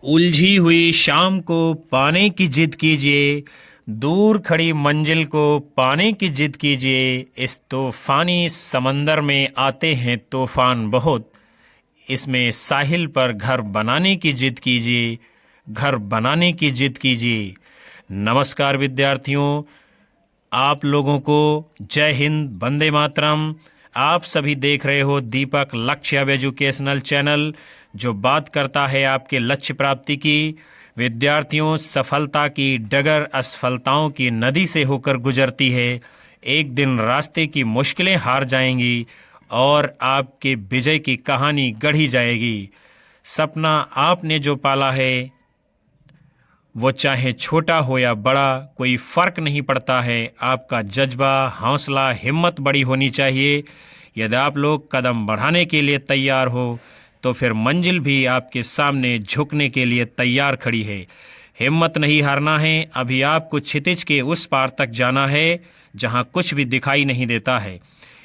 उलझी हुई शाम को पाने की जिद कीजिए, दूर खड़ी मंजिल को पाने की जिद कीजिए। इस तूफानी समंदर में आते हैं तूफान बहुत, इसमें साहिल पर घर बनाने की जिद कीजिए, घर बनाने की जिद कीजिए। नमस्कार विद्यार्थियों, आप लोगों को जय हिंद, वंदे मातरम। आप सभी देख रहे हो दीपक लक्ष्य अब एजुकेशनल चैनल, जो बात करता है आपके लक्ष्य प्राप्ति की। विद्यार्थियों, सफलता की डगर असफलताओं की नदी से होकर गुजरती है। एक दिन रास्ते की मुश्किलें हार जाएंगी और आपके विजय की कहानी गढ़ी जाएगी। सपना आपने जो पाला है, वो चाहे छोटा हो या बड़ा, कोई फर्क नहीं पड़ता है। आपका जज्बा, हौसला, हिम्मत बड़ी होनी चाहिए। यदि आप लोग कदम बढ़ाने के लिए तैयार हो तो फिर मंजिल भी आपके सामने झुकने के लिए तैयार खड़ी है। हिम्मत नहीं हारना है। अभी आपको क्षितिज के उस पार तक जाना है जहां कुछ भी दिखाई नहीं देता है।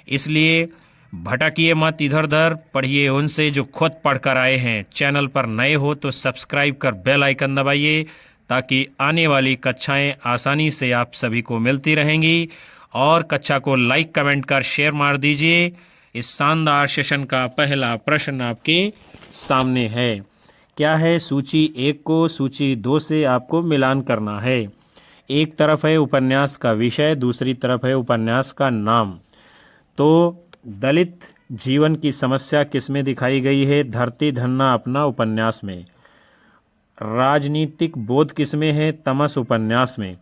इसलिए भटकिए मत इधर उधर, पढ़िए उनसे जो खुद पढ़कर आए हैं। चैनल पर नए हो तो सब्सक्राइब कर बेल आइकन दबाइए, ताकि आने वाली कक्षाएं आसानी से आप सभी को मिलती रहेंगी। और कक्षा को लाइक, कमेंट कर शेयर मार दीजिए। इस शानदार सेशन का पहला प्रश्न आपके सामने है। क्या है? सूची 1 को सूची 2 से आपको मिलान करना है। एक तरफ है उपन्यास का विषय, दूसरी तरफ है उपन्यास का नाम। तो दलित जीवन की समस्या किसमें दिखाई गई है? धरती धन्ना अपना उपन्यास में। राजनीतिक बोध किसमें है? तमस उपन्यास में।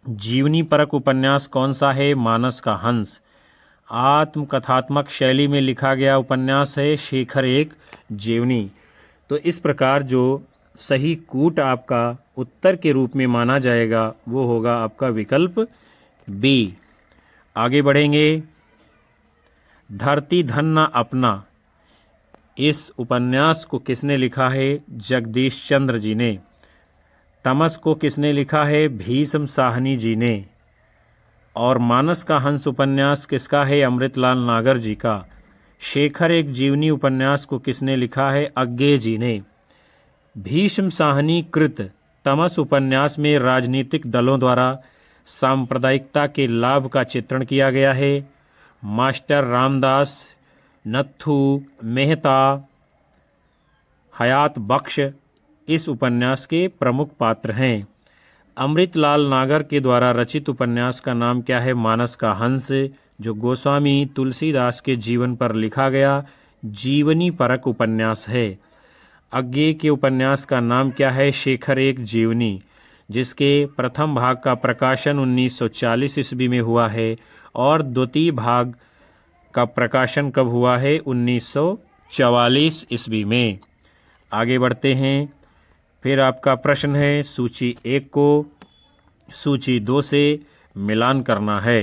जीवनी परक उपन्यास कौन सा है? मानस का हंस। आत्मकथात्मक शैली में लिखा गया उपन्यास है शेखर एक जीवनी। तो इस प्रकार जो सही कूट आपका उत्तर के रूप में माना जाएगा वो होगा आपका विकल्प बी। आगे बढ़ेंगे। धरती धन्ना अपना, इस उपन्यास को किसने लिखा है? जगदीश चंद्र जी ने। तमस को किसने लिखा है? भीष्म साहनी जी ने। और मानस का हंस उपन्यास किसका है? अमृतलाल नागर जी का। शेखर एक जीवनी उपन्यास को किसने लिखा है? अज्ञे जी ने। भीष्म साहनी कृत तमस उपन्यास में राजनीतिक दलों द्वारा सांप्रदायिकता के लाभ का चित्रण किया गया है। मास्टर रामदास, नत्थू मेहता, हयात बख्श इस उपन्यास के प्रमुख पात्र हैं। अमृतलाल नागर के द्वारा रचित उपन्यास का नाम क्या है? मानस का हंस, जो गोस्वामी तुलसीदास के जीवन पर लिखा गया जीवनी परक उपन्यास है। अज्ञे के उपन्यास का नाम क्या है? शेखर एक जीवनी, जिसके प्रथम भाग का प्रकाशन 1940 ईस्वी में हुआ है और द्वितीय भाग का प्रकाशन कब हुआ है? 1944 ईस्वी में। आगे बढ़ते हैं। फिर आपका प्रश्न है सूची 1 को सूची 2 से मिलान करना है।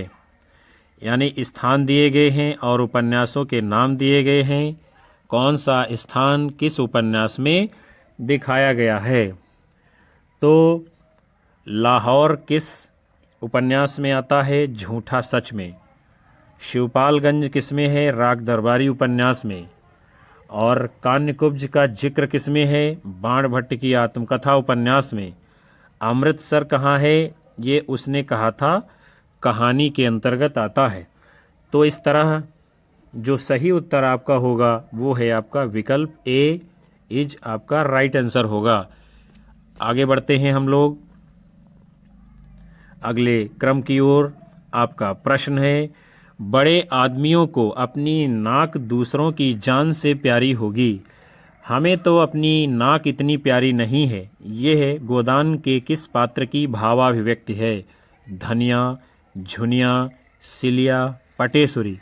यानी स्थान दिए गए हैं और उपन्यासों के नाम दिए गए हैं। कौन सा स्थान किस उपन्यास में दिखाया गया है? तो लाहौर किस उपन्यास में आता है? झूठा सच में। शिवपालगंज किसमें है? राग दरबारी उपन्यास में। और कान्यकुब्ज का जिक्र किसमें है? बाण भट्ट की आत्मकथा उपन्यास में। अमृतसर कहाँ है? ये उसने कहा था कहानी के अंतर्गत आता है। तो इस तरह जो सही उत्तर आपका होगा वो है आपका विकल्प ए इज आपका राइट आंसर होगा। आगे बढ़ते हैं हम लोग अगले क्रम की ओर। आपका प्रश्न है, बड़े आदमियों को अपनी नाक दूसरों की जान से प्यारी होगी, हमें तो अपनी नाक इतनी प्यारी नहीं है। यह गोदान के किस पात्र की भावाभिव्यक्ति है? धनिया, झुनिया, सिलिया, पटेश्वरी।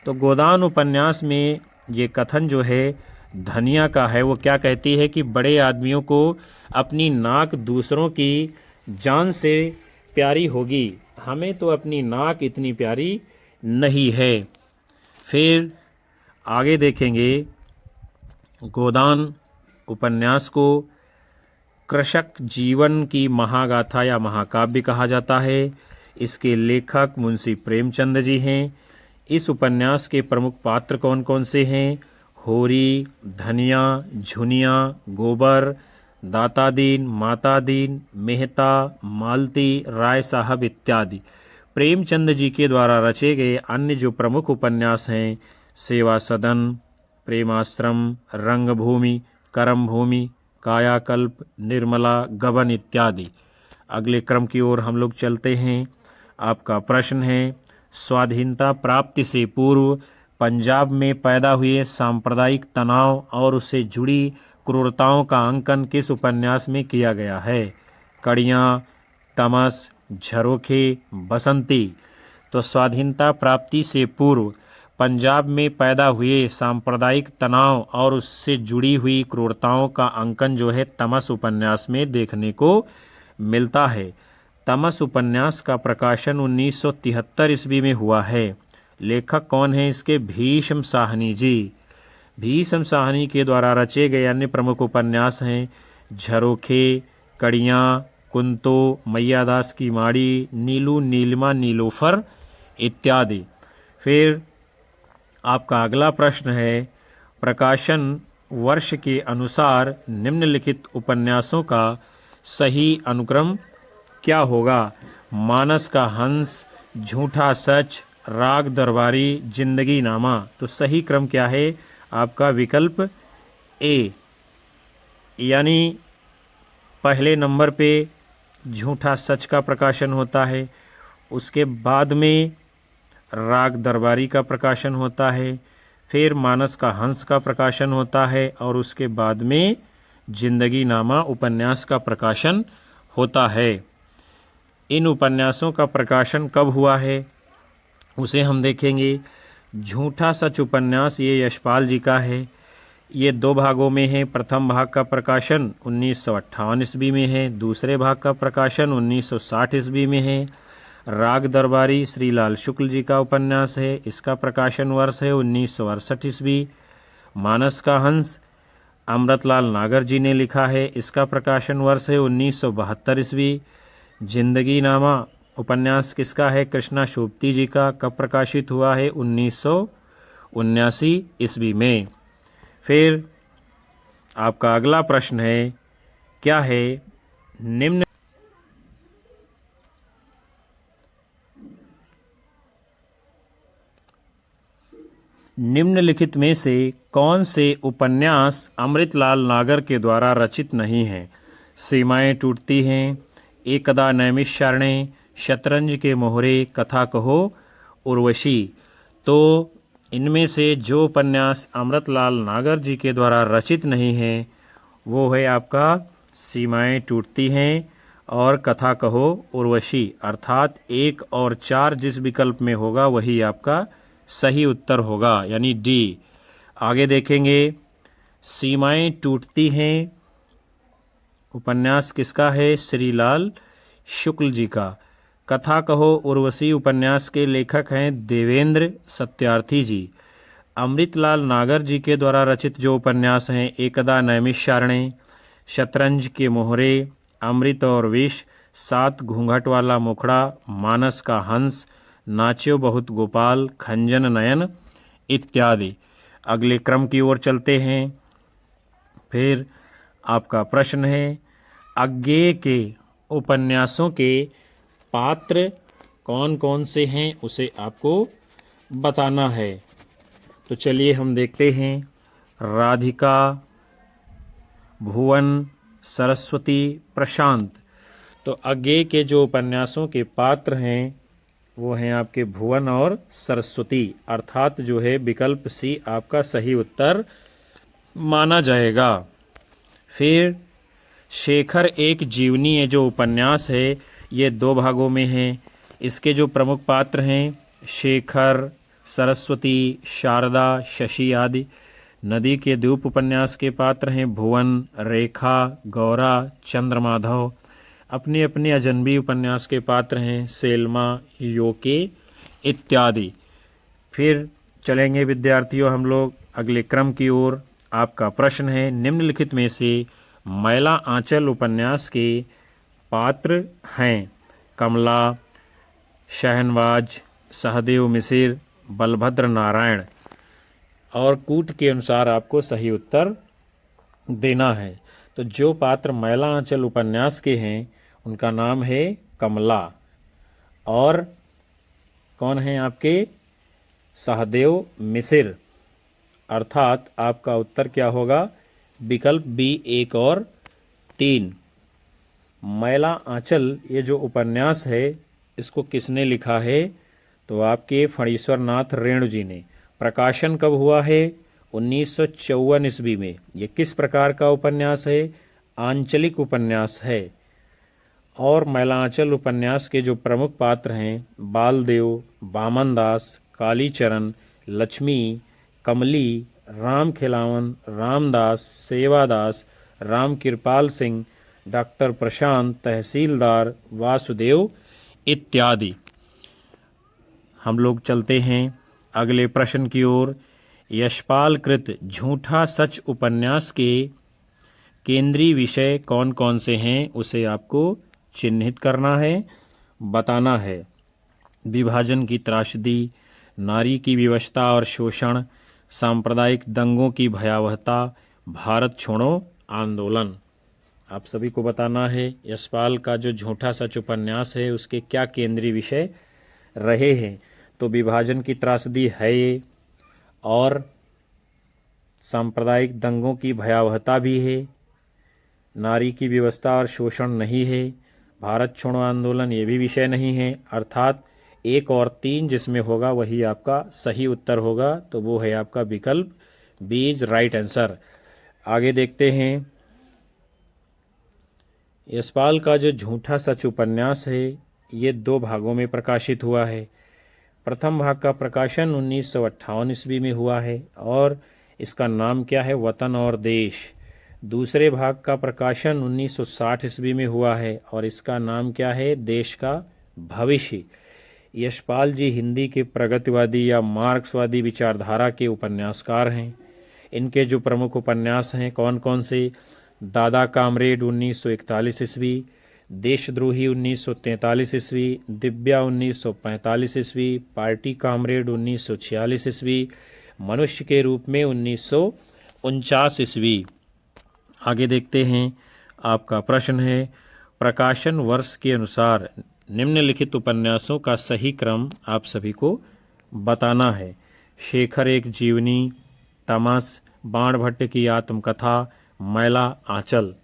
तो गोदान उपन्यास में ये कथन जो है धनिया का है। वो क्या कहती है कि बड़े आदमियों को अपनी नाक दूसरों की जान से प्यारी होगी, हमें तो अपनी नाक इतनी प्यारी नहीं है। फिर आगे देखेंगे। गोदान उपन्यास को कृषक जीवन की महागाथा या महाकाव्य कहा जाता है। इसके लेखक मुंशी प्रेमचंद जी हैं। इस उपन्यास के प्रमुख पात्र कौन कौन से हैं? होरी, धनिया, झुनिया, गोबर, दाता दीन, माता दीन, मेहता, मालती, राय साहब इत्यादि। प्रेमचंद जी के द्वारा रचे गए अन्य जो प्रमुख उपन्यास हैं, सेवा सदन, प्रेमाश्रम, रंगभूमि, करमभूमि, कायाकल्प, निर्मला, गबन इत्यादि। अगले क्रम की ओर हम लोग चलते हैं। आपका प्रश्न है, स्वाधीनता प्राप्ति से पूर्व पंजाब में पैदा हुए सांप्रदायिक तनाव और उससे जुड़ी क्रूरताओं का अंकन किस उपन्यास में किया गया है? कड़ियाँ, तमस, झरोखे, बसंती। तो स्वाधीनता प्राप्ति से पूर्व पंजाब में पैदा हुए सांप्रदायिक तनाव और उससे जुड़ी हुई क्रूरताओं का अंकन जो है तमस उपन्यास में देखने को मिलता है। तमस उपन्यास का प्रकाशन 1973 ईस्वी में हुआ है। लेखक कौन है इसके? भीष्म साहनी जी। भीष्म साहनी के द्वारा रचे गए अन्य प्रमुख उपन्यास हैं झरोखे, कड़ियाँ, कुंतो, मैयादास की माड़ी, नीलू, नीलिमा, नीलोफर इत्यादि। फिर आपका अगला प्रश्न है, प्रकाशन वर्ष के अनुसार निम्नलिखित उपन्यासों का सही अनुक्रम क्या होगा? मानस का हंस, झूठा सच, राग दरबारी, जिंदगी नामा। तो सही क्रम क्या है? आपका विकल्प ए, यानी पहले नंबर पे झूठा सच का प्रकाशन होता है, उसके बाद में राग दरबारी का प्रकाशन होता है, फिर मानस का हंस का प्रकाशन होता है और उसके बाद में जिंदगी नामा उपन्यास का प्रकाशन होता है। इन उपन्यासों का प्रकाशन कब हुआ है उसे हम देखेंगे। झूठा सच उपन्यास ये यशपाल जी का है। ये 2 भागों में है। प्रथम भाग का प्रकाशन 1958 ईस्वी में है, दूसरे भाग का प्रकाशन 1960 ईस्वी में है। राग दरबारी श्रीलाल शुक्ल जी का उपन्यास है, इसका प्रकाशन वर्ष है 1968 ईस्वी। मानस का हंस अमृतलाल नागर जी ने लिखा है, इसका प्रकाशन वर्ष है 1972 ईस्वी। जिंदगी नामा उपन्यास किसका है? कृष्णा शोभती जी का, कब प्रकाशित हुआ है? 1979 ईस्वी में। फिर आपका अगला प्रश्न है, क्या है? निम्नलिखित में से कौन से उपन्यास अमृतलाल नागर के द्वारा रचित नहीं हैं? सीमाएं टूटती हैं, एकदा नैमिषारण्य, शतरंज के मोहरे, कथा कहो, उर्वशी। तो इनमें से जो उपन्यास अमृतलाल नागर जी के द्वारा रचित नहीं है वो है आपका सीमाएं टूटती हैं और कथा कहो, उर्वशी। अर्थात 1 और 4 जिस विकल्प में होगा वही आपका सही उत्तर होगा, यानी डी। आगे देखेंगे, सीमाएं टूटती हैं उपन्यास किसका है? श्रीलाल शुक्ल जी का। कथा कहो उर्वशी उपन्यास के लेखक हैं देवेंद्र सत्यार्थी जी। अमृतलाल नागर जी के द्वारा रचित जो उपन्यास हैं एकदा नैमिषारण्य, शतरंज के मोहरे, अमृत और विष, 7 घूंघट वाला मुखड़ा, मानस का हंस, नाच्यो बहुत गोपाल, खंजन नयन इत्यादि। अगले क्रम की ओर चलते हैं। फिर आपका प्रश्न है, अज्ञेय के उपन्यासों के पात्र कौन कौन से हैं उसे आपको बताना है। तो चलिए हम देखते हैं। राधिका, भुवन, सरस्वती, प्रशांत। तो अज्ञेय के जो उपन्यासों के पात्र हैं वो हैं आपके भुवन और सरस्वती, अर्थात जो है विकल्प सी आपका सही उत्तर माना जाएगा। फिर शेखर एक जीवनी है जो उपन्यास है, ये 2 भागों में है। इसके जो प्रमुख पात्र हैं शेखर, सरस्वती, शारदा, शशि आदि। नदी के द्वीप उपन्यास के पात्र हैं भुवन, रेखा, गौरा, चंद्रमाधव। अपने अपने अजनबी उपन्यास के पात्र हैं सेल्मा, योके इत्यादि। फिर चलेंगे विद्यार्थियों हम लोग अगले क्रम की ओर। आपका प्रश्न है, निम्नलिखित में से मैला आंचल उपन्यास के पात्र हैं? कमला, शहनवाज, सहदेव मिसिर, बलभद्र नारायण। और कूट के अनुसार आपको सही उत्तर देना है। तो जो पात्र मैला आंचल उपन्यास के हैं उनका नाम है कमला। और कौन है आपके? सहदेव मिसिर। अर्थात आपका उत्तर क्या होगा? विकल्प बी 1 और 3। मैला आंचल ये जो उपन्यास है इसको किसने लिखा है? तो आपके फणीश्वर नाथ रेणु जी ने। प्रकाशन कब हुआ है? 1954 ईस्वी में। ये किस प्रकार का उपन्यास है? आंचलिक उपन्यास है। और मैला आंचल उपन्यास के जो प्रमुख पात्र हैं बालदेव, बामनदास, कालीचरण, लक्ष्मी, कमली, राम खिलावन, रामदास, सेवादास, राम कृपाल सिंह, डॉक्टर प्रशांत, तहसीलदार, वासुदेव इत्यादि। हम लोग चलते हैं अगले प्रश्न की ओर। यशपाल कृत झूठा सच उपन्यास के केंद्रीय विषय कौन कौन से हैं उसे आपको चिन्हित करना है, बताना है। विभाजन की त्रासदी, नारी की विवशता और शोषण, सांप्रदायिक दंगों की भयावहता, भारत छोड़ो आंदोलन। आप सभी को बताना है यशपाल का जो झूठा सच उपन्यास है उसके क्या केंद्रीय विषय रहे हैं। तो विभाजन की त्रासदी है ये, और सांप्रदायिक दंगों की भयावहता भी है, नारी की व्यवस्था और शोषण नहीं है, भारत छोड़ो आंदोलन ये भी विषय नहीं है। अर्थात 1 और 3 जिसमें होगा वही आपका सही उत्तर होगा। तो वो है आपका विकल्प बी इज राइट आंसर। आगे देखते हैं। यशपाल का जो झूठा सच उपन्यास है ये 2 भागों में प्रकाशित हुआ है। प्रथम भाग का प्रकाशन 1958 ईस्वी में हुआ है और इसका नाम क्या है? वतन और देश। दूसरे भाग का प्रकाशन 1960 ईस्वी में हुआ है और इसका नाम क्या है? देश का भविष्य। यशपाल जी हिंदी के प्रगतिवादी या मार्क्सवादी विचारधारा के उपन्यासकार हैं। इनके जो प्रमुख उपन्यास हैं कौन कौन से? दादा कामरेड 1941 ईस्वी, देशद्रोही 1943 ईस्वी, दिव्या 1945 ईस्वी, पार्टी कामरेड 1946 ईस्वी, मनुष्य के रूप में 1949 ईस्वी। आगे देखते हैं। आपका प्रश्न है प्रकाशन वर्ष के अनुसार निम्नलिखित उपन्यासों का सही क्रम आप सभी को बताना है। शेखर एक जीवनी, तमस, बाणभट्ट की आत्मकथा, मैला आंचल।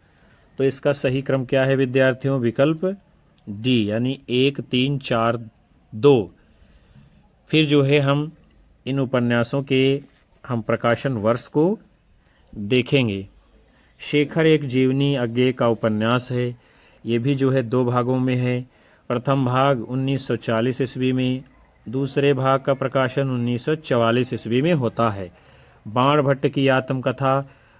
तो इसका सही क्रम क्या है विद्यार्थियों? विकल्प डी यानी 1, 3, 4, 2। फिर जो है हम इन उपन्यासों के हम प्रकाशन वर्ष को देखेंगे। शेखर एक जीवनी अज्ञेय का उपन्यास है। ये भी जो है 2 भागों में है। प्रथम भाग 1940 ईस्वी में, दूसरे भाग का प्रकाशन 1944 ईस्वी में होता है। बाणभट्ट की आत्मकथा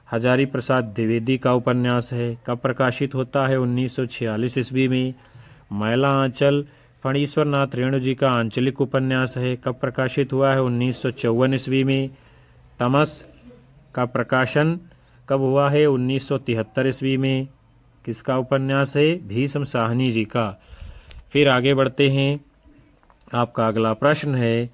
हजारी प्रसाद द्विवेदी का उपन्यास है। कब प्रकाशित होता है? 1946 ईस्वी में। मैला आंचल फणीश्वर नाथ रेणु जी का आंचलिक उपन्यास है। कब प्रकाशित हुआ है? 1954 ईस्वी में। तमस का प्रकाशन कब हुआ है? 1973 ईस्वी में। किसका उपन्यास है? भीष्म साहनी जी का। फिर आगे बढ़ते हैं। आपका अगला प्रश्न है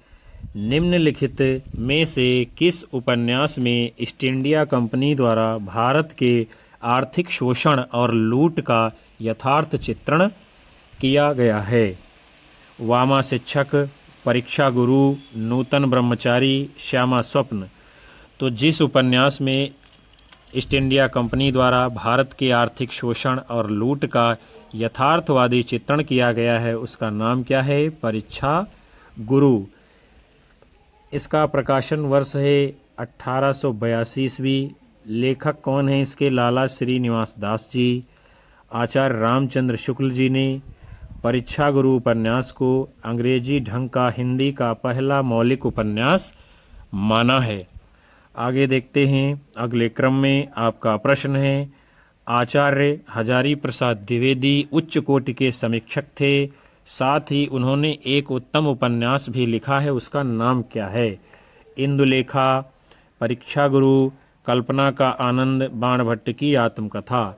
निम्नलिखित में से किस उपन्यास में ईस्ट इंडिया कंपनी द्वारा भारत के आर्थिक शोषण और लूट का यथार्थ चित्रण किया गया है? वामा शिक्षक, परीक्षा गुरु, नूतन ब्रह्मचारी, श्यामा स्वप्न। तो जिस उपन्यास में ईस्ट इंडिया कंपनी द्वारा भारत के आर्थिक शोषण और लूट का यथार्थवादी चित्रण किया गया है उसका नाम क्या है? परीक्षा गुरु। इसका प्रकाशन वर्ष है 1882 ईस्वी। लेखक कौन है इसके? लाला श्रीनिवास दास जी। आचार्य रामचंद्र शुक्ल जी ने परीक्षा गुरु उपन्यास को अंग्रेजी ढंग का हिंदी का पहला मौलिक उपन्यास माना है। आगे देखते हैं। अगले क्रम में आपका प्रश्न है आचार्य हजारी प्रसाद द्विवेदी उच्च कोटि के समीक्षक थे, साथ ही उन्होंने एक उत्तम उपन्यास भी लिखा है, उसका नाम क्या है? इंदुलेखा, परीक्षा गुरु, कल्पना का आनंद, बाणभट्ट की आत्मकथा।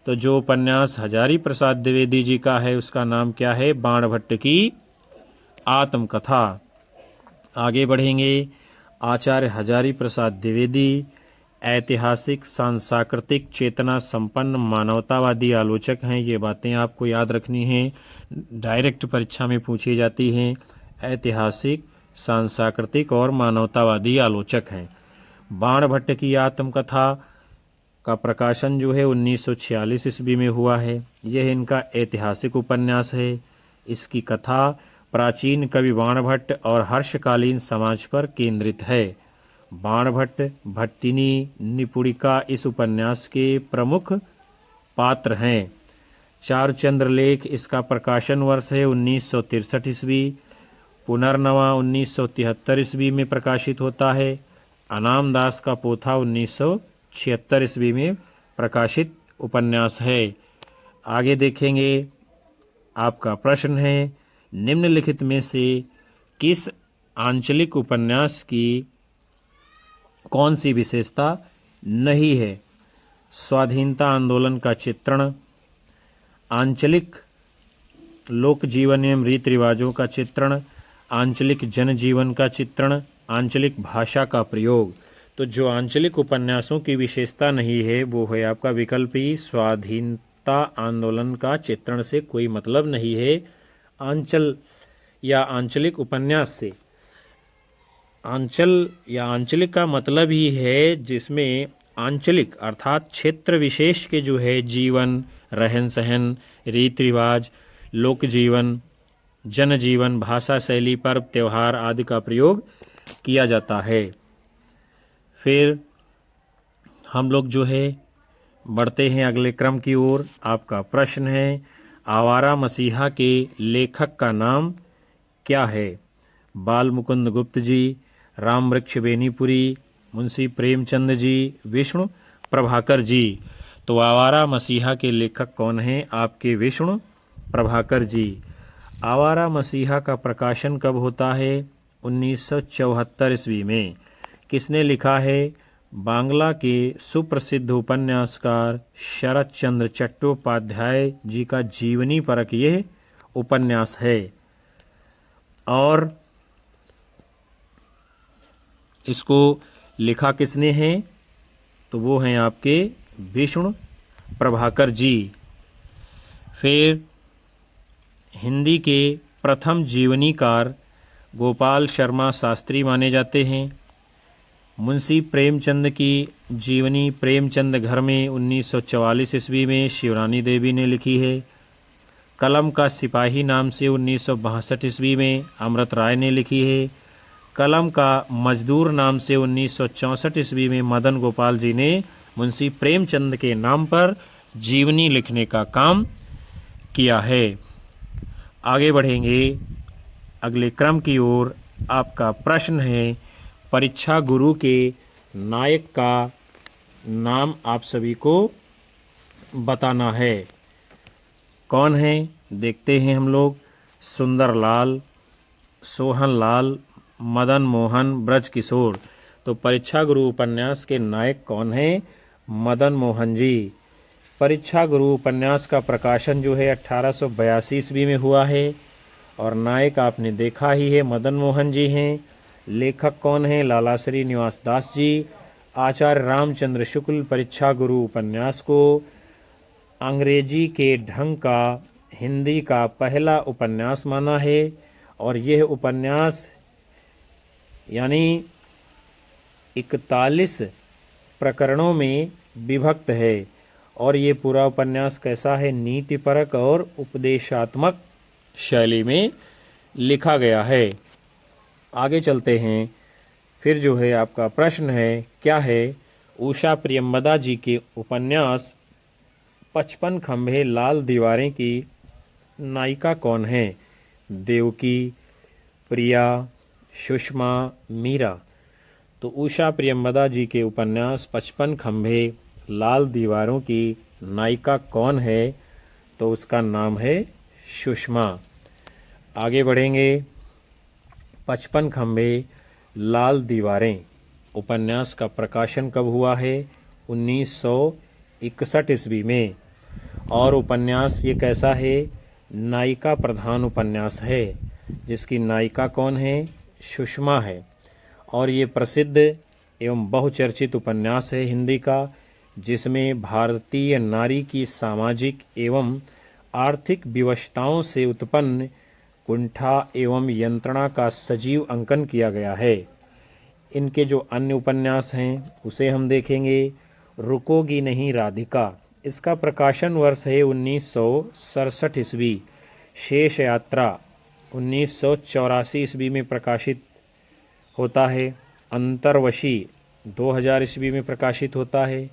तो जो उपन्यास हजारी प्रसाद द्विवेदी जी का है उसका नाम क्या है? बाणभट्ट की आत्मकथा। आगे बढ़ेंगे। आचार्य हजारी प्रसाद द्विवेदी ऐतिहासिक, सांस्कृतिक चेतना संपन्न मानवतावादी आलोचक हैं। ये बातें आपको याद रखनी हैं, डायरेक्ट परीक्षा में पूछी जाती हैं। ऐतिहासिक, सांस्कृतिक और मानवतावादी आलोचक हैं। बाणभट्ट की आत्मकथा का प्रकाशन जो है 1946 ईस्वी में हुआ है। यह इनका ऐतिहासिक उपन्यास है। इसकी कथा प्राचीन कवि बाणभट्ट और हर्षकालीन समाज पर केंद्रित है। बाणभट्ट, भट्टिनी, निपुणिका इस उपन्यास के प्रमुख पात्र हैं। चारुचंद्रलेख इसका प्रकाशन वर्ष है 1963 ईस्वी। पुनर्नवा 1973 ईस्वी में प्रकाशित होता है। अनाम दास का पोथा 1976 ईस्वी में प्रकाशित उपन्यास है। आगे देखेंगे, आपका प्रश्न है निम्नलिखित में से किस आंचलिक उपन्यास की कौन सी विशेषता नहीं है? स्वाधीनता आंदोलन का चित्रण, आंचलिक लोक जीवन एवं रीति रिवाजों का चित्रण, आंचलिक जनजीवन का चित्रण, आंचलिक भाषा का प्रयोग। तो जो आंचलिक उपन्यासों की विशेषता नहीं है वो है आपका विकल्प ई, स्वाधीनता आंदोलन का चित्रण से कोई मतलब नहीं है। आंचल या आंचलिक उपन्यास से, आंचल या आंचलिक का मतलब ही है जिसमें आंचलिक अर्थात क्षेत्र विशेष के जो है जीवन, रहन सहन, रीति रिवाज, लोक जीवन, जनजीवन, भाषा शैली, पर्व त्यौहार आदि का प्रयोग किया जाता है। फिर हम लोग जो है बढ़ते हैं अगले क्रम की ओर। आपका प्रश्न है आवारा मसीहा के लेखक का नाम क्या है? बाल मुकुंद गुप्त जी, राम वृक्ष बेनीपुरी, मुंशी प्रेमचंद जी, विष्णु प्रभाकर जी। तो आवारा मसीहा के लेखक कौन हैं? आपके विष्णु प्रभाकर जी। आवारा मसीहा का प्रकाशन कब होता है? 1974 ईस्वी में। किसने लिखा है? बांग्ला के सुप्रसिद्ध उपन्यासकार शरत चंद्र चट्टोपाध्याय जी का जीवनी परक यह उपन्यास है। और इसको लिखा किसने है? तो वो हैं आपके विष्णु प्रभाकर जी। फिर हिंदी के प्रथम जीवनीकार गोपाल शर्मा शास्त्री माने जाते हैं। मुंशी प्रेमचंद की जीवनी प्रेमचंद घर में 1944 ईस्वी में शिवरानी देवी ने लिखी है। कलम का सिपाही नाम से 1962 ईस्वी में अमृत राय ने लिखी है। कलम का मजदूर नाम से 1964 ईस्वी में मदन गोपाल जी ने मुंशी प्रेमचंद के नाम पर जीवनी लिखने का काम किया है। आगे बढ़ेंगे अगले क्रम की ओर। आपका प्रश्न है परीक्षा गुरु के नायक का नाम आप सभी को बताना है। कौन है? देखते हैं हम लोग। सुंदरलाल, सोहनलाल, मदन मोहन, ब्रज किशोर। तो परीक्षा गुरु उपन्यास के नायक कौन हैं? मदन मोहन जी। परीक्षा गुरु उपन्यास का प्रकाशन जो है 1882 ईस्वी में हुआ है और नायक आपने देखा ही है मदन मोहन जी हैं। लेखक कौन हैं? लाला श्री निवास दास जी। आचार्य रामचंद्र शुक्ल परीक्षा गुरु उपन्यास को अंग्रेजी के ढंग का हिंदी का पहला उपन्यास माना है और यह उपन्यास यानी 41 प्रकरणों में विभक्त है और ये पूरा उपन्यास कैसा है? नीतिपरक और उपदेशात्मक शैली में लिखा गया है। आगे चलते हैं। फिर जो है आपका प्रश्न है क्या है? उषा प्रियंवदा जी के उपन्यास 55 खंभे लाल दीवारें की नायिका कौन है? देवकी, प्रिया, सुषमा, मीरा। तो उषा प्रियंवदा जी के उपन्यास 55 खंभे लाल दीवारों की नायिका कौन है? तो उसका नाम है सुषमा। आगे बढ़ेंगे। 55 खंभे लाल दीवारें उपन्यास का प्रकाशन कब हुआ है? 1961 ईस्वी में। और उपन्यास ये कैसा है? नायिका प्रधान उपन्यास है जिसकी नायिका कौन है? सुषमा है। और ये प्रसिद्ध एवं बहुचर्चित उपन्यास है हिंदी का, जिसमें भारतीय नारी की सामाजिक एवं आर्थिक विवशताओं से उत्पन्न कुंठा एवं यंत्रणा का सजीव अंकन किया गया है। इनके जो अन्य उपन्यास हैं उसे हम देखेंगे। रुकोगी नहीं राधिका, इसका प्रकाशन वर्ष है 1967 ईस्वी। शेष यात्रा 1984 ईस्वी में प्रकाशित होता है। अंतर्वशी 2000 ईस्वी में प्रकाशित होता है।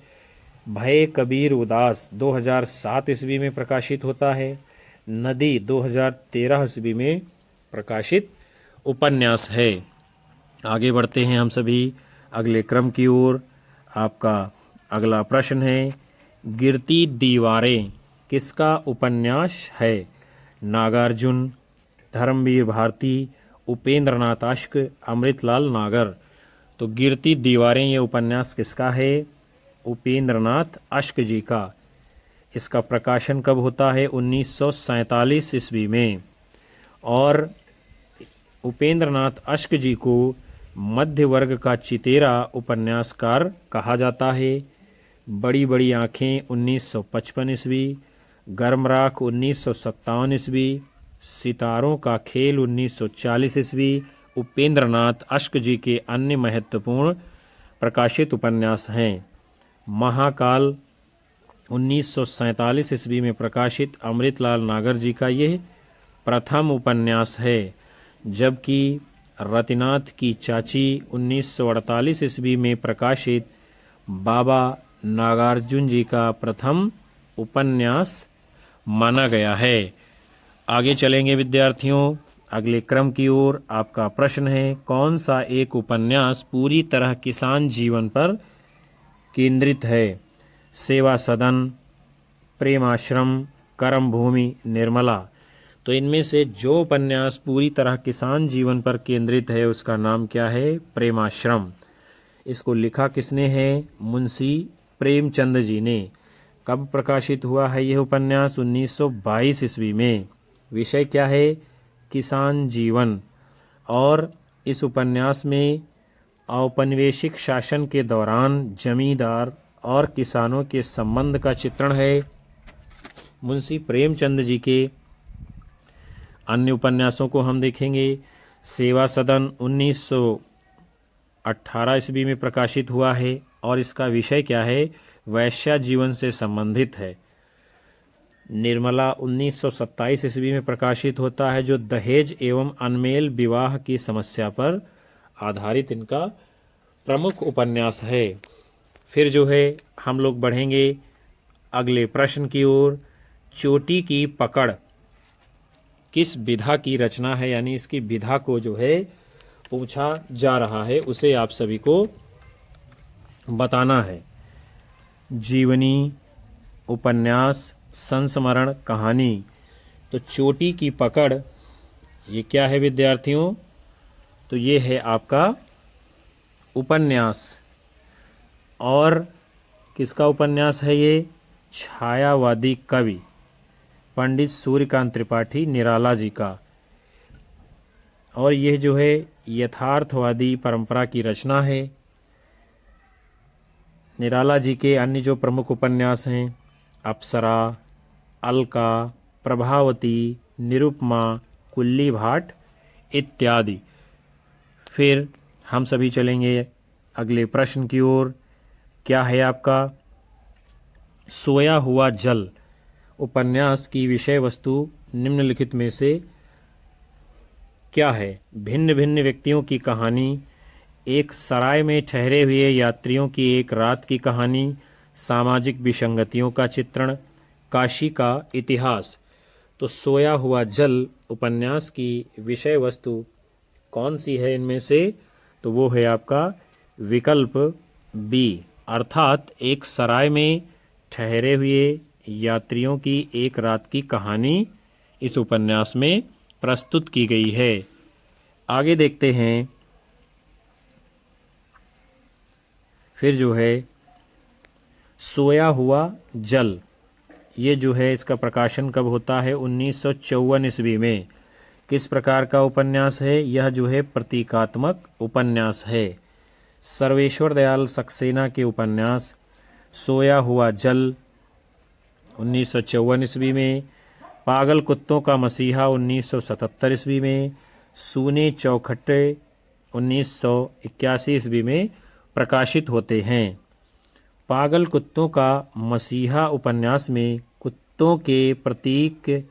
भय कबीर उदास 2007 ईस्वी में प्रकाशित होता है। नदी 2013 ईस्वी में प्रकाशित उपन्यास है। आगे बढ़ते हैं हम सभी अगले क्रम की ओर। आपका अगला प्रश्न है, गिरती दीवारें किसका उपन्यास है? नागार्जुन, धर्मवीर भारती, उपेंद्रनाथ अश्क, अमृतलाल नागर। तो गिरती दीवारें ये उपन्यास किसका है? उपेंद्रनाथ अश्क जी का। इसका प्रकाशन कब होता है? 1947 ईस्वी में। और उपेंद्रनाथ अश्क जी को मध्य वर्ग का चितेरा उपन्यासकार कहा जाता है। बड़ी बड़ी आँखें 1955 ईस्वी, गर्म राख 1957 ईस्वी, सितारों का खेल 1940 ईस्वी उपेंद्रनाथ अश्क जी के अन्य महत्वपूर्ण प्रकाशित उपन्यास हैं। महाकाल 1947 ईस्वी में प्रकाशित अमृतलाल नागर जी का यह प्रथम उपन्यास है, जबकि रतिनाथ की चाची 1948 ईस्वी में प्रकाशित बाबा नागार्जुन जी का प्रथम उपन्यास माना गया है। आगे चलेंगे विद्यार्थियों अगले क्रम की ओर। आपका प्रश्न है, कौन सा एक उपन्यास पूरी तरह किसान जीवन पर केंद्रित है? सेवा सदन, प्रेमाश्रम, कर्म भूमि, निर्मला। तो इनमें से जो उपन्यास पूरी तरह किसान जीवन पर केंद्रित है उसका नाम क्या है? प्रेमाश्रम। इसको लिखा किसने है? मुंशी प्रेमचंद जी ने। कब प्रकाशित हुआ है यह उपन्यास? 1922 ईस्वी में। विषय क्या है? किसान जीवन। और इस उपन्यास में औपनिवेशिक शासन के दौरान जमींदार और किसानों के संबंध का चित्रण है। मुंशी प्रेमचंद जी के अन्य उपन्यासों को हम देखेंगे। सेवा सदन 1918 ईस्वी में प्रकाशित हुआ है और इसका विषय क्या है? वैश्या जीवन से संबंधित है। निर्मला 1927 ईस्वी में प्रकाशित होता है, जो दहेज एवं अनमेल विवाह की समस्या पर आधारित इनका प्रमुख उपन्यास है। फिर जो है हम लोग बढ़ेंगे अगले प्रश्न की ओर। चोटी की पकड़ किस विधा की रचना है? यानी इसकी विधा को जो है पूछा जा रहा है, उसे आप सभी को बताना है। जीवनी, उपन्यास, संस्मरण, कहानी। तो चोटी की पकड़ ये क्या है विद्यार्थियों? तो ये है आपका उपन्यास। और किसका उपन्यास है ये? छायावादी कवि पंडित सूर्यकांत त्रिपाठी निराला जी का। और यह जो है यथार्थवादी परंपरा की रचना है। निराला जी के अन्य जो प्रमुख उपन्यास हैं, अप्सरा, अलका, प्रभावती, निरुपमा, कुल्ली भाट इत्यादि। फिर हम सभी चलेंगे अगले प्रश्न की ओर। क्या है आपका? सोया हुआ जल उपन्यास की विषय वस्तु निम्नलिखित में से क्या है? भिन्न भिन्न व्यक्तियों की कहानी, एक सराय में ठहरे हुए यात्रियों की एक रात की कहानी, सामाजिक विसंगतियों का चित्रण, काशी का इतिहास। तो सोया हुआ जल उपन्यास की विषय वस्तु कौन सी है इनमें से? तो वो है आपका विकल्प बी, अर्थात एक सराय में ठहरे हुए यात्रियों की एक रात की कहानी इस उपन्यास में प्रस्तुत की गई है। आगे देखते हैं। फिर जो है सोया हुआ जल, ये जो है इसका प्रकाशन कब होता है? 1954 ईस्वी में। किस प्रकार का उपन्यास है? यह जो है प्रतीकात्मक उपन्यास है। सर्वेश्वर दयाल सक्सेना के उपन्यास सोया हुआ जल 1954 ईस्वी में, पागल कुत्तों का मसीहा 1977 ईस्वी में, सूने चौखटे 1981 ईस्वी में प्रकाशित होते हैं। पागल कुत्तों का मसीहा उपन्यास में कुत्तों के प्रतीक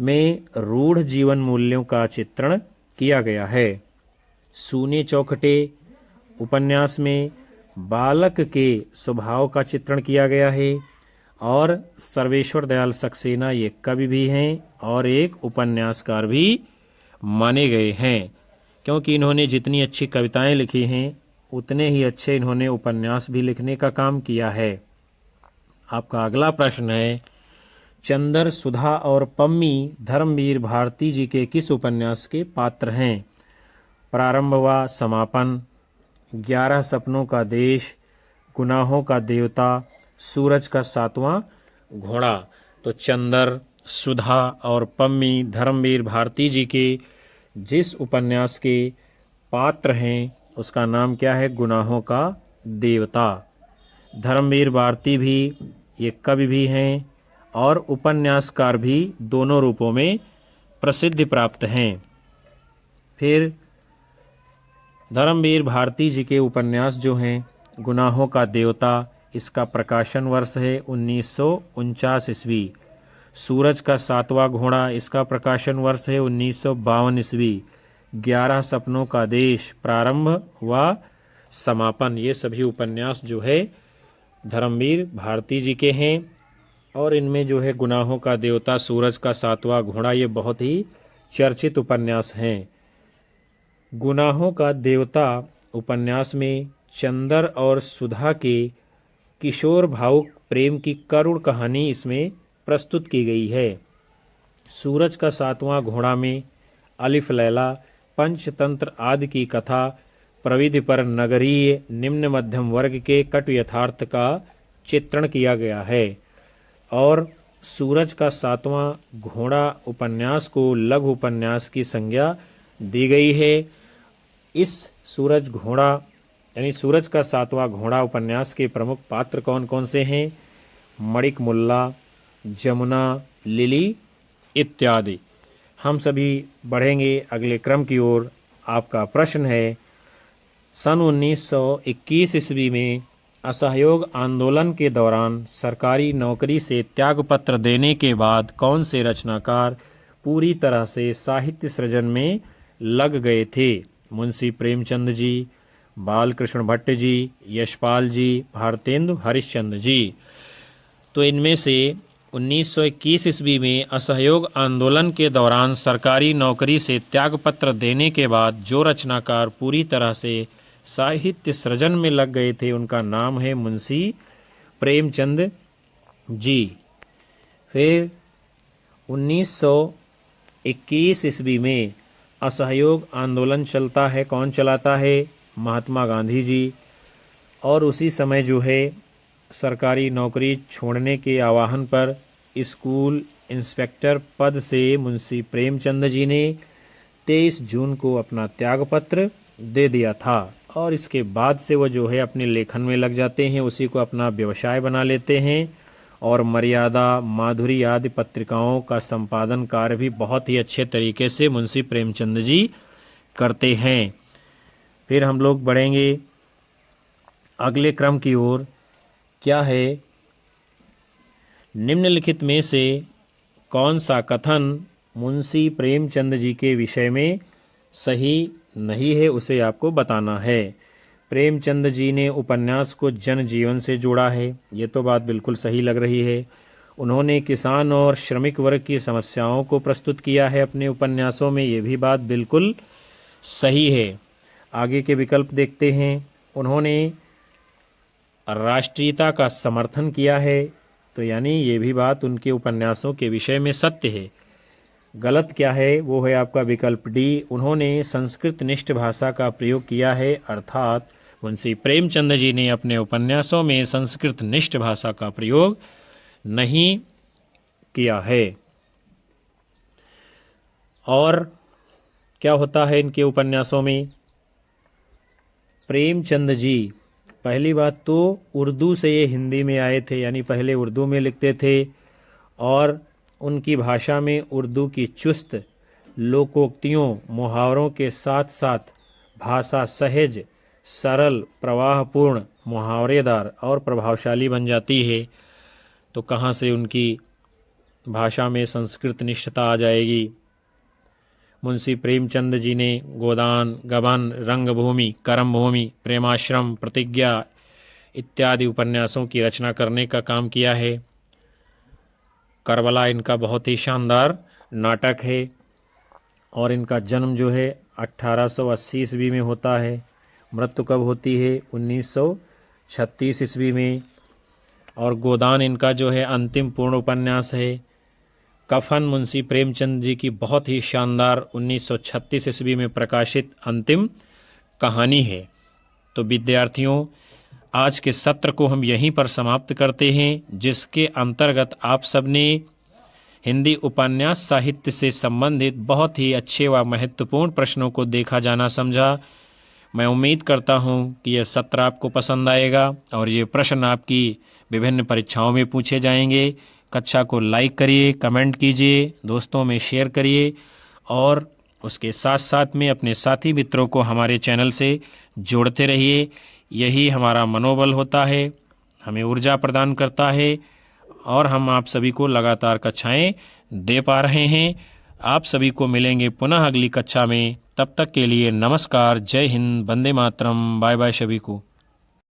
में रूढ़ जीवन मूल्यों का चित्रण किया गया है। सूने चौखटे उपन्यास में बालक के स्वभाव का चित्रण किया गया है। और सर्वेश्वर दयाल सक्सेना ये कवि भी हैं और एक उपन्यासकार भी माने गए हैं, क्योंकि इन्होंने जितनी अच्छी कविताएं लिखी हैं उतने ही अच्छे इन्होंने उपन्यास भी लिखने का काम किया है। आपका अगला प्रश्न है, चंदर, सुधा और पम्मी धर्मवीर भारती जी के किस उपन्यास के पात्र हैं? प्रारंभ व समापन, 11 सपनों का देश, गुनाहों का देवता, सूरज का 7वां घोड़ा। तो चंदर, सुधा और पम्मी धर्मवीर भारती जी के जिस उपन्यास के पात्र हैं उसका नाम क्या है? गुनाहों का देवता। धर्मवीर भारती भी ये कवि भी हैं और उपन्यासकार भी, दोनों रूपों में प्रसिद्धि प्राप्त हैं। फिर धर्मवीर भारती जी के उपन्यास जो हैं, गुनाहों का देवता, इसका प्रकाशन वर्ष है 1949 ईस्वी। सूरज का 7वां घोड़ा, इसका प्रकाशन वर्ष है 1952 ईस्वी। 11 सपनों का देश, प्रारंभ व समापन, ये सभी उपन्यास जो है धर्मवीर भारती जी के हैं। और इनमें जो है गुनाहों का देवता, सूरज का 7वां घोड़ा, ये बहुत ही चर्चित उपन्यास हैं। गुनाहों का देवता उपन्यास में चंदर और सुधा के किशोर भावुक प्रेम की करुण कहानी इसमें प्रस्तुत की गई है। सूरज का 7वां घोड़ा में अलिफ लैला, पंचतंत्र आदि की कथा, प्रविधि पर नगरीय निम्न मध्यम वर्ग के कटु यथार्थ का चित्रण किया गया है। और सूरज का 7वां घोड़ा उपन्यास को लघु उपन्यास की संज्ञा दी गई है। इस सूरज घोड़ा यानी सूरज का 7वां घोड़ा उपन्यास के प्रमुख पात्र कौन कौन से हैं? मणिक मुल्ला, जमुना, लिली इत्यादि। हम सभी बढ़ेंगे अगले क्रम की ओर। आपका प्रश्न है, सन 1921 ईस्वी में असहयोग आंदोलन के दौरान सरकारी नौकरी से त्यागपत्र देने के बाद कौन से रचनाकार पूरी तरह से साहित्य सृजन में लग गए थे? मुंशी प्रेमचंद जी, बालकृष्ण भट्ट जी, यशपाल जी, भारतेंदु हरिश्चंद्र जी। तो इनमें से 1921 ईस्वी में असहयोग आंदोलन के दौरान सरकारी नौकरी से त्यागपत्र देने के बाद जो रचनाकार पूरी तरह से साहित्य सृजन में लग गए थे उनका नाम है मुंशी प्रेमचंद जी। फिर 1921 ईस्वी में असहयोग आंदोलन चलता है। कौन चलाता है? महात्मा गांधी जी। और उसी समय जो है सरकारी नौकरी छोड़ने के आह्वान पर स्कूल इंस्पेक्टर पद से मुंशी प्रेमचंद जी ने 23 जून को अपना त्यागपत्र दे दिया था। और इसके बाद से वो जो है अपने लेखन में लग जाते हैं, उसी को अपना व्यवसाय बना लेते हैं। और मर्यादा, माधुरी आदि पत्रिकाओं का संपादन कार्य भी बहुत ही अच्छे तरीके से मुंशी प्रेमचंद जी करते हैं। फिर हम लोग बढ़ेंगे अगले क्रम की ओर। क्या है? निम्नलिखित में से कौन सा कथन मुंशी प्रेमचंद जी के विषय में सही नहीं है, उसे आपको बताना है। प्रेमचंद जी ने उपन्यास को जनजीवन से जोड़ा है, ये तो बात बिल्कुल सही लग रही है। उन्होंने किसान और श्रमिक वर्ग की समस्याओं को प्रस्तुत किया है अपने उपन्यासों में, ये भी बात बिल्कुल सही है। आगे के विकल्प देखते हैं। उन्होंने राष्ट्रीयता का समर्थन किया है, तो यानी ये भी बात उनके उपन्यासों के विषय में सत्य है। गलत क्या है? वो है आपका विकल्प डी, उन्होंने संस्कृत निष्ठ भाषा का प्रयोग किया है, अर्थात मुंशी प्रेमचंद जी ने अपने उपन्यासों में संस्कृत निष्ठ भाषा का प्रयोग नहीं किया है। और क्या होता है इनके उपन्यासों में? प्रेमचंद जी, पहली बात तो उर्दू से ये हिंदी में आए थे, यानी पहले उर्दू में लिखते थे और उनकी भाषा में उर्दू की चुस्त लोकोक्तियों मुहावरों के साथ साथ भाषा सहज, सरल, प्रवाहपूर्ण, मुहावरेदार और प्रभावशाली बन जाती है। तो कहाँ से उनकी भाषा में संस्कृत निष्ठता आ जाएगी। मुंशी प्रेमचंद जी ने गोदान, गबन, रंगभूमि, कर्मभूमि, प्रेमाश्रम, प्रतिज्ञा इत्यादि उपन्यासों की रचना करने का काम किया है। करबला इनका बहुत ही शानदार नाटक है और इनका जन्म जो है 1880 ईस्वी में होता है। मृत्यु कब होती है? 1936 ईस्वी में। और गोदान इनका जो है अंतिम पूर्ण उपन्यास है। कफन मुंशी प्रेमचंद जी की बहुत ही शानदार 1936 ईस्वी में प्रकाशित अंतिम कहानी है। तो विद्यार्थियों, आज के सत्र को हम यहीं पर समाप्त करते हैं, जिसके अंतर्गत आप सबने हिंदी उपन्यास साहित्य से संबंधित बहुत ही अच्छे व महत्वपूर्ण प्रश्नों को देखा जाना समझा। मैं उम्मीद करता हूं कि यह सत्र आपको पसंद आएगा और ये प्रश्न आपकी विभिन्न परीक्षाओं में पूछे जाएंगे। कक्षा को लाइक करिए, कमेंट कीजिए, दोस्तों में शेयर करिए और उसके साथ साथ में अपने साथी मित्रों को हमारे चैनल से जोड़ते रहिए। यही हमारा मनोबल होता है, हमें ऊर्जा प्रदान करता है और हम आप सभी को लगातार कक्षाएं दे पा रहे हैं। आप सभी को मिलेंगे पुनः अगली कक्षा में। तब तक के लिए नमस्कार, जय हिंद, वंदे मातरम, बाय बाय सभी को।